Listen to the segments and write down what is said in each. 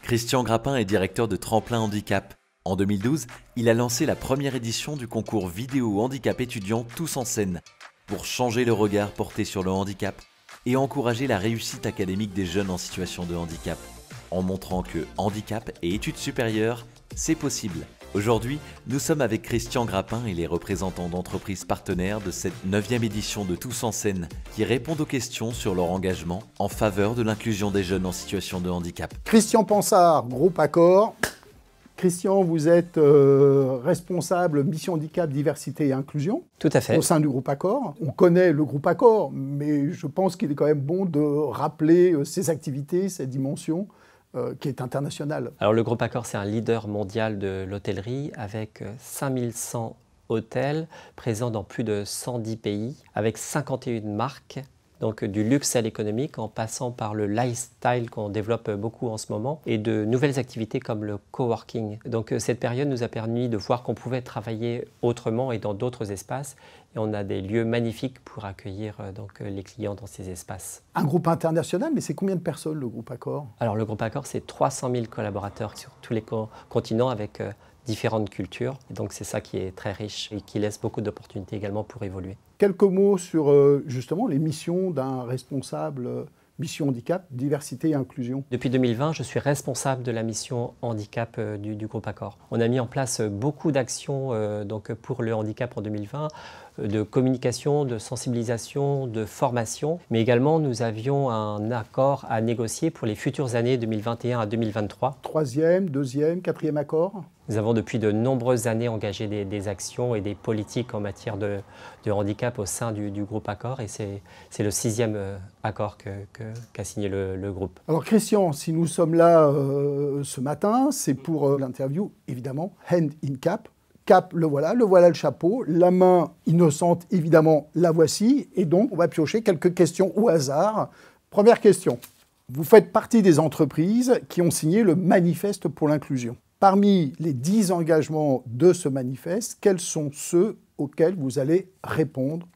Christian Grappin est directeur de Tremplin Handicap. En 2012, il a lancé la première édition du concours vidéo handicap étudiant Tous en scène pour changer le regard porté sur le handicap et encourager la réussite académique des jeunes en situation de handicap, en montrant que handicap et études supérieures, c'est possible. Aujourd'hui, nous sommes avec Christian Grappin et les représentants d'entreprises partenaires de cette 9e édition de Tous en scène qui répondent aux questions sur leur engagement en faveur de l'inclusion des jeunes en situation de handicap. Christian Pansard, Groupe Accor. Christian, vous êtes responsable mission handicap, diversité et inclusion. Tout à fait. Au sein du Groupe Accor. On connaît le Groupe Accor, mais je pense qu'il est quand même bon de rappeler ses activités, cette dimension qui est internationale. Alors le Groupe Accor, c'est un leader mondial de l'hôtellerie avec 5100 hôtels présents dans plus de 110 pays, avec 51 marques. Donc du luxe à l'économique en passant par le lifestyle qu'on développe beaucoup en ce moment et de nouvelles activités comme le coworking. Donc cette période nous a permis de voir qu'on pouvait travailler autrement et dans d'autres espaces et on a des lieux magnifiques pour accueillir les clients dans ces espaces. Un groupe international, mais c'est combien de personnes le Groupe Accor? Alors le Groupe Accor, c'est 300 000 collaborateurs sur tous les continents avec différentes cultures. Et donc c'est ça qui est très riche et qui laisse beaucoup d'opportunités également pour évoluer. Quelques mots sur justement les missions d'un responsable mission handicap, diversité et inclusion. Depuis 2020, je suis responsable de la mission handicap du Groupe Accor. On a mis en place beaucoup d'actions pour le handicap en 2020, de communication, de sensibilisation, de formation, mais également nous avions un accord à négocier pour les futures années 2021 à 2023. Troisième, deuxième, quatrième accord. Nous avons depuis de nombreuses années engagé des actions et des politiques en matière de handicap au sein du Groupe Accor et c'est le 6e accord qu'a signé le groupe. Alors Christian, si nous sommes là ce matin, c'est pour l'interview évidemment Hand in Cap. Cap, le voilà le chapeau, la main innocente évidemment la voici et donc on va piocher quelques questions au hasard. Première question, vous faites partie des entreprises qui ont signé le manifeste pour l'inclusion. Parmi les 10 engagements de ce manifeste, quels sont ceux auxquels vous allez répondre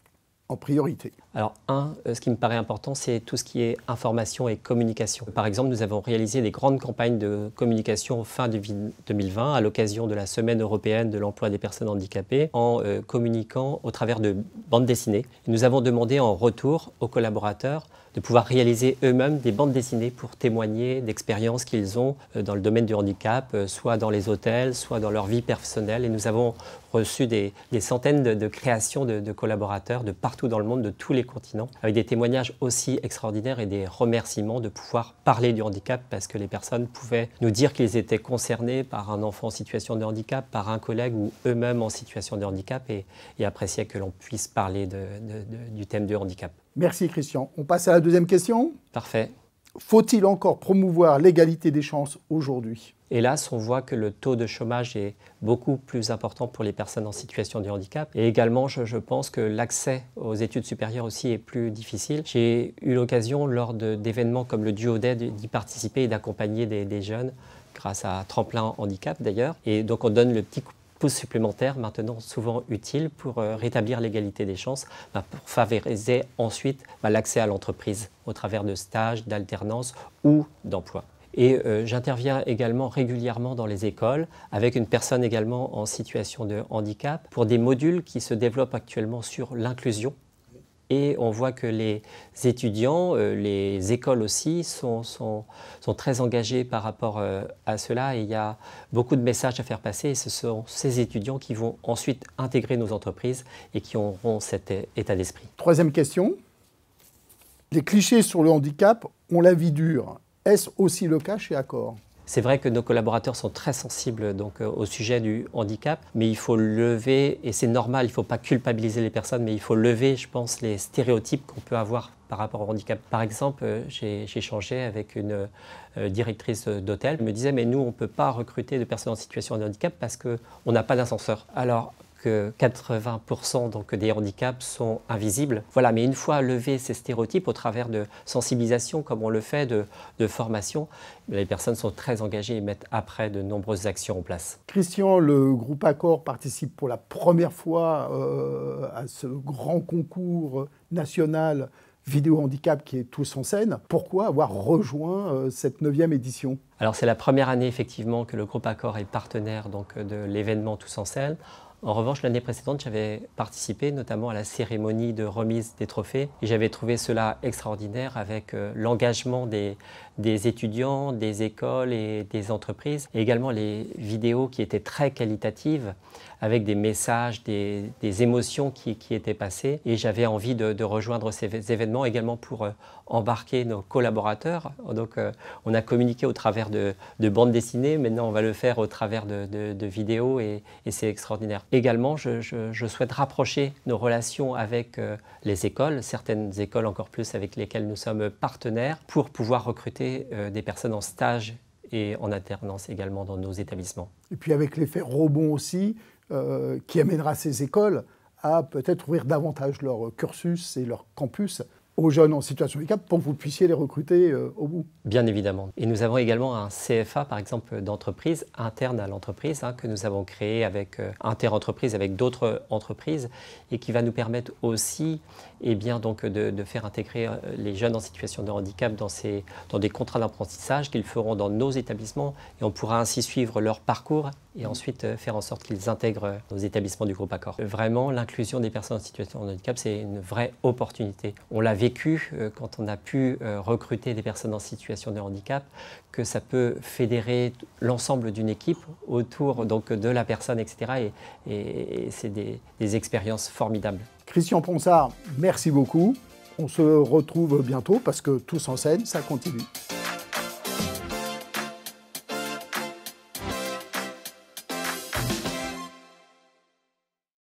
en priorité? Alors, ce qui me paraît important, c'est tout ce qui est information et communication. Par exemple, nous avons réalisé des grandes campagnes de communication fin 2020 à l'occasion de la Semaine européenne de l'emploi des personnes handicapées en communiquant au travers de bandes dessinées. Nous avons demandé en retour aux collaborateurs de pouvoir réaliser eux-mêmes des bandes dessinées pour témoigner d'expériences qu'ils ont dans le domaine du handicap, soit dans les hôtels, soit dans leur vie personnelle. Et nous avons reçu des centaines de créations de collaborateurs de partout dans le monde, de tous les continents, avec des témoignages aussi extraordinaires et des remerciements de pouvoir parler du handicap parce que les personnes pouvaient nous dire qu'ils étaient concernés par un enfant en situation de handicap, par un collègue ou eux-mêmes en situation de handicap et appréciaient que l'on puisse parler du thème du handicap. Merci Christian. On passe à la deuxième question. Parfait. Faut-il encore promouvoir l'égalité des chances aujourd'hui? Hélas, on voit que le taux de chômage est beaucoup plus important pour les personnes en situation de handicap. Et également, je pense que l'accès aux études supérieures aussi est plus difficile. J'ai eu l'occasion, lors d'événements comme le Duo d'aide, d'y participer et d'accompagner des jeunes, grâce à Tremplin Handicap d'ailleurs. Et donc, on donne le petit pouce supplémentaire, maintenant souvent utile pour rétablir l'égalité des chances, pour favoriser ensuite l'accès à l'entreprise au travers de stages, d'alternance ou d'emploi. Et j'interviens également régulièrement dans les écoles avec une personne également en situation de handicap pour des modules qui se développent actuellement sur l'inclusion. Et on voit que les étudiants, les écoles aussi sont très engagés par rapport à cela. Et il y a beaucoup de messages à faire passer et ce sont ces étudiants qui vont ensuite intégrer nos entreprises et qui auront cet état d'esprit. Troisième question. Les clichés sur le handicap ont la vie dure. Est-ce aussi le cas chez Accor? C'est vrai que nos collaborateurs sont très sensibles au sujet du handicap, mais il faut lever, et c'est normal, il ne faut pas culpabiliser les personnes, mais il faut lever, je pense, les stéréotypes qu'on peut avoir par rapport au handicap. Par exemple, j'ai échangé avec une directrice d'hôtel, elle me disait « mais nous, on ne peut pas recruter de personnes en situation de handicap parce qu'on n'a pas d'ascenseur ». Alors que 80% des handicaps sont invisibles. Voilà, mais une fois levés ces stéréotypes au travers de sensibilisation, comme on le fait, de formation, les personnes sont très engagées et mettent après de nombreuses actions en place. Christian, le Groupe Accor participe pour la première fois à ce grand concours national vidéo handicap qui est Tous en scène. Pourquoi avoir rejoint cette 9e édition? Alors c'est la première année effectivement que le groupe Accor est partenaire donc, de l'événement Tous en scène. En revanche, l'année précédente, j'avais participé notamment à la cérémonie de remise des trophées et j'avais trouvé cela extraordinaire avec l'engagement des étudiants, des écoles et des entreprises et également les vidéos qui étaient très qualitatives avec des messages, des émotions qui étaient passées et j'avais envie de rejoindre ces événements également pour embarquer nos collaborateurs. Donc on a communiqué au travers de bandes dessinées, maintenant on va le faire au travers de vidéos et c'est extraordinaire. Également, je souhaite rapprocher nos relations avec les écoles, certaines écoles encore plus avec lesquelles nous sommes partenaires, pour pouvoir recruter des personnes en stage et en alternance également dans nos établissements. Et puis avec l'effet rebond aussi, qui amènera ces écoles à peut-être ouvrir davantage leur cursus et leur campus aux jeunes en situation de handicap pour que vous puissiez les recruter au bout. Bien évidemment. Et nous avons également un CFA, par exemple, d'entreprise, interne à l'entreprise, que nous avons créé avec inter-entreprise, avec d'autres entreprises, et qui va nous permettre aussi donc, de faire intégrer les jeunes en situation de handicap dans des contrats d'apprentissage qu'ils feront dans nos établissements, et on pourra ainsi suivre leur parcours et ensuite faire en sorte qu'ils intègrent nos établissements du groupe Accor. Vraiment, l'inclusion des personnes en situation de handicap, c'est une vraie opportunité. On l'a vécu quand on a pu recruter des personnes en situation de handicap, que ça peut fédérer l'ensemble d'une équipe autour donc, de la personne, etc. Et c'est des expériences formidables. Christian Ponsard, merci beaucoup. On se retrouve bientôt parce que Tous en scène, ça continue.